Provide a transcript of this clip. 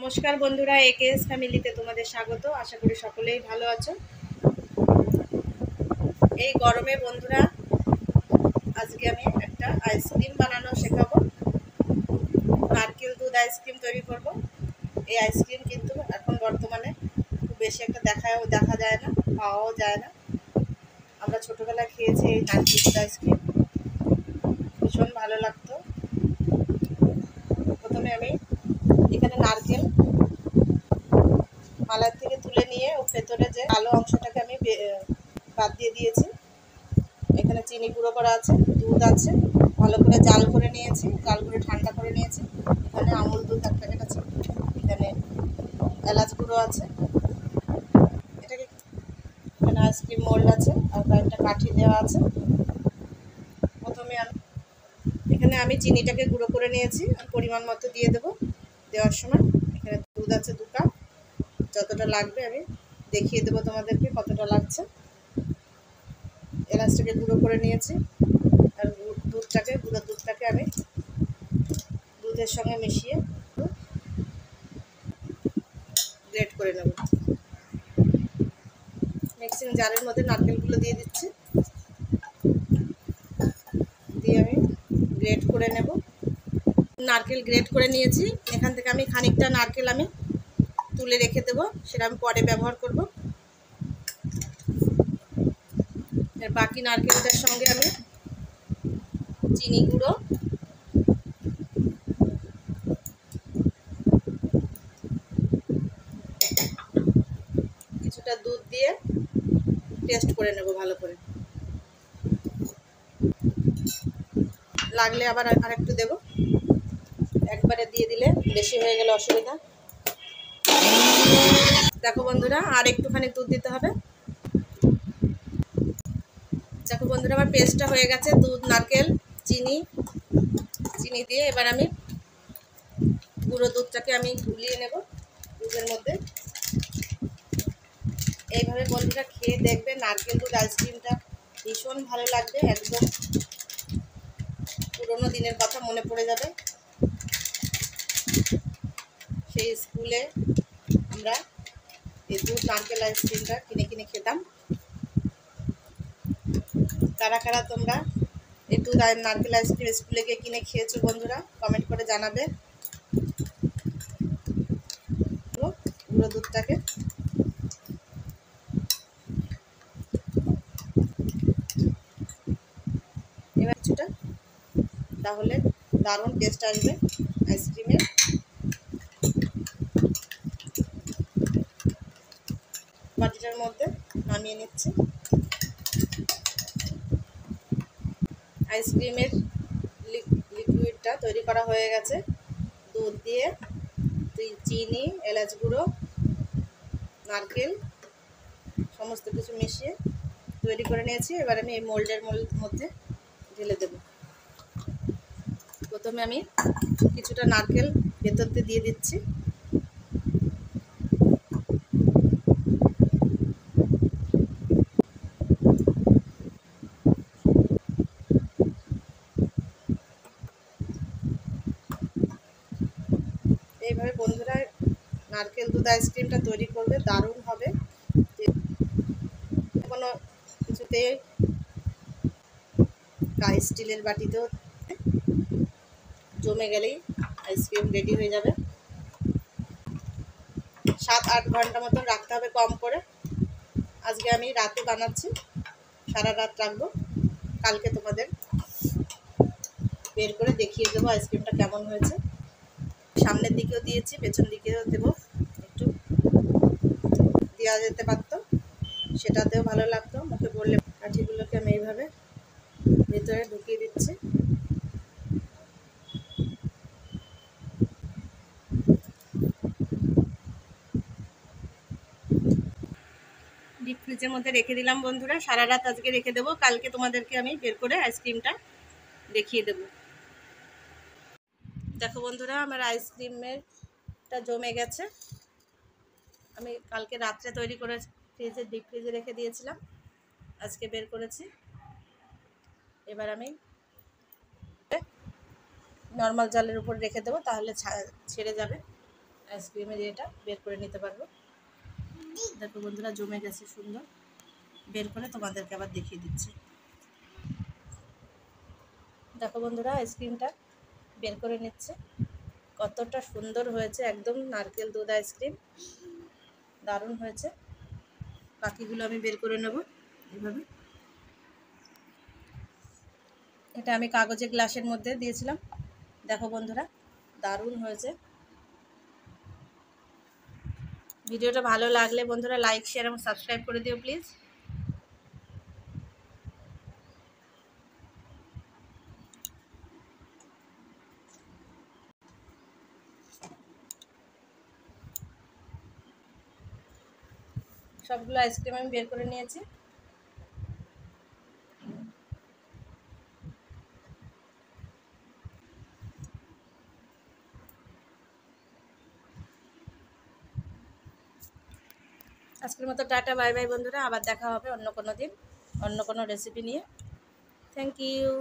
নমস্কার বন্ধুরা, একেএস ফ্যামিলিতে তোমাদের স্বাগত। আশা করি সকলেই ভালো আছো। এই গরমে বন্ধুরা আজকে আমি একটা আইসক্রিম বানানো শেখাবো। নারকেল দুধ আইসক্রিম তৈরি করব। এই আইসক্রিম কিন্তু এখন বর্তমানে খুব বেশি একটা দেখা যায় না, পাওয়াও যায় না। আমরা ছোটোবেলায় খেয়েছি এই নারকেল দুধ আইসক্রিম, ভীষণ ভালো লাগতো। প্রথমে আমি এখানে নারকেল মালার থেকে তুলে নিয়ে ও ভেতরে যে কালো অংশটাকে আমি বাদ দিয়ে দিয়েছি। এখানে চিনি গুঁড়ো করা আছে, দুধ আছে, ভালো করে জাল করে নিয়েছি, জাল করে ঠান্ডা করে নিয়েছি। এখানে আমুল দুধ এক প্যাকেট আছে, এখানে এলাচ গুঁড়ো আছে, এটাকে এখানে আইসক্রিম মোল্ড আছে, আর কয়েকটা কাঠি দেওয়া আছে। প্রথমে এখানে আমি চিনিটাকে গুঁড়ো করে নিয়েছি, আর পরিমাণ মতো দিয়ে দেবো। দেওয়ার সময় এখানে দুধ আছে 2 কাপ, যতটা লাগবে আমি দেখিয়ে দেবো তোমাদেরকে কতটা লাগছে। এলাচটাকে গুঁড়ো করে নিয়েছি, আর গুঁড়ো দুধটাকে আমি দুধের সঙ্গে মিশিয়ে গ্রেট করে নেব। মিক্সিং জারের মধ্যে নারকেলগুলো দিয়ে দিচ্ছি, দিয়ে আমি গ্রেট করে নেব। নারকেল গ্রেট করে নিয়েছি, এখান থেকে আমি খানিকটা নারকেল আমি তুলে রেখে দেবো, সেটা আমি পরে ব্যবহার করব। এর বাকি নারকেলটার সঙ্গে আমি চিনি গুঁড়ো, কিছুটা দুধ দিয়ে টেস্ট করে নেব ভালো করে। লাগলে আবার আরেকটু দেব, একবারে দিয়ে দিলে বেশি হয়ে গেলে অসুবিধা। দেখো বন্ধুরা, আর একটুখানি দুধ দিতে হবে। দেখো বন্ধুরা, আমার পেস্টটা হয়ে গেছে। দুধ, নারকেল, চিনি দিয়ে এবার আমি গুঁড়ো দুধটাকে আমি গুলিয়ে নেব দুধের মধ্যে। এইভাবে বন্ধুরা খেয়ে দেখবে, নারকেল দুধ আইসক্রিমটা ভীষণ ভালো লাগবে। একদম পুরোনো দিনের কথা মনে পড়ে যাবে। সেই স্কুলে আমরা এই দুধ নারকেল আইসক্রিমটা কিনে কিনে খেতাম। কারা কারা তোমরা এই দুধ নারকেল আইসক্রিম স্কুলে গিয়ে কিনে খেয়েছো বন্ধুরা, কমেন্ট করে জানাবে। গুঁড়ো দুধটাকে এবার কিছুটা, তাহলে দারুণ টেস্ট আসবে আইসক্রিমের। বাটিটার মধ্যে নামিয়ে নিচ্ছি। আইসক্রিমের লিকুইডটা তৈরি করা হয়ে গেছে। দুধ দিয়ে চিনি, এলাচ গুঁড়ো, নারকেল সমস্ত কিছু মিশিয়ে তৈরি করে নিয়েছি। এবার আমি এই মোল্ডের মধ্যে ঢেলে দেব। প্রথমে আমি কিছুটা নারকেল ভেতর দিয়ে দিচ্ছি, এইভাবে বন্ধুরা নারকেল দুধ আইসক্রিমটা তৈরি করবে, দারুণ হবে। কোনো কিছুতে স্টিলের বাটিতেও জমে গেলেই আইসক্রিম রেডি হয়ে যাবে। 7-8 ঘন্টা মতন রাখতে হবে কম করে। আজকে আমি রাতে বানাচ্ছি, সারা রাত রাখবো। কালকে তোমাদের বের করে দেখিয়ে দেবো আইসক্রিমটা কেমন হয়েছে। সামনের দিকেও দিয়েছি, পেছন দিকেও দেবো, একটু দেওয়া যেতে পারতো, সেটাতেও ভালো লাগতো। মুখে পড়লে কাঠিগুলোকে আমি এইভাবে ভেতরে ঢুকিয়ে দিচ্ছি। ডিপ ফ্রিজের মধ্যে রেখে দিলাম বন্ধুরা, সারা রাত আজকে রেখে দেবো। কালকে তোমাদেরকে আমি বের করে আইসক্রিমটা দেখিয়ে দেবো। দেখো বন্ধুরা, আমার আইসক্রিমেরটা জমে গেছে। আমি কালকে রাত্রে তৈরি করে ডিপ ফ্রিজে রেখে দিয়েছিলাম, আজকে বের করেছি। এবার আমি নর্মাল জলের উপর রেখে দেবো, তাহলে ছেড়ে যাবে। আইসক্রিমের এটা বের করে নিতে পারবো। দেখো বন্ধুরা জমে গেছে সুন্দর, বের করে তোমাদেরকে আবার দেখিয়ে দিচ্ছি। দেখো বন্ধুরা আইসক্রিমটা বের করে নিচ্ছে, কতটা সুন্দর হয়েছে, একদম নারকেল দুধ আইসক্রিম, দারুণ হয়েছে। বাকিগুলো আমি বের করে নেব এইভাবে। এটা আমি কাগজের গ্লাসের মধ্যে দিয়েছিলাম। দেখো বন্ধুরা দারুণ হয়েছে। ভিডিওটা ভালো লাগলে বন্ধুরা লাইক শেয়ার এবং সাবস্ক্রাইব করে দিও প্লিজ। সবগুলো আইসক্রিম আমি বের করে নিয়েছি। আজকের মতো টাটা, বাই বাই বন্ধুরা, আবার দেখা হবে অন্য কোনো দিন অন্য কোনো রেসিপি নিয়ে। Thank you.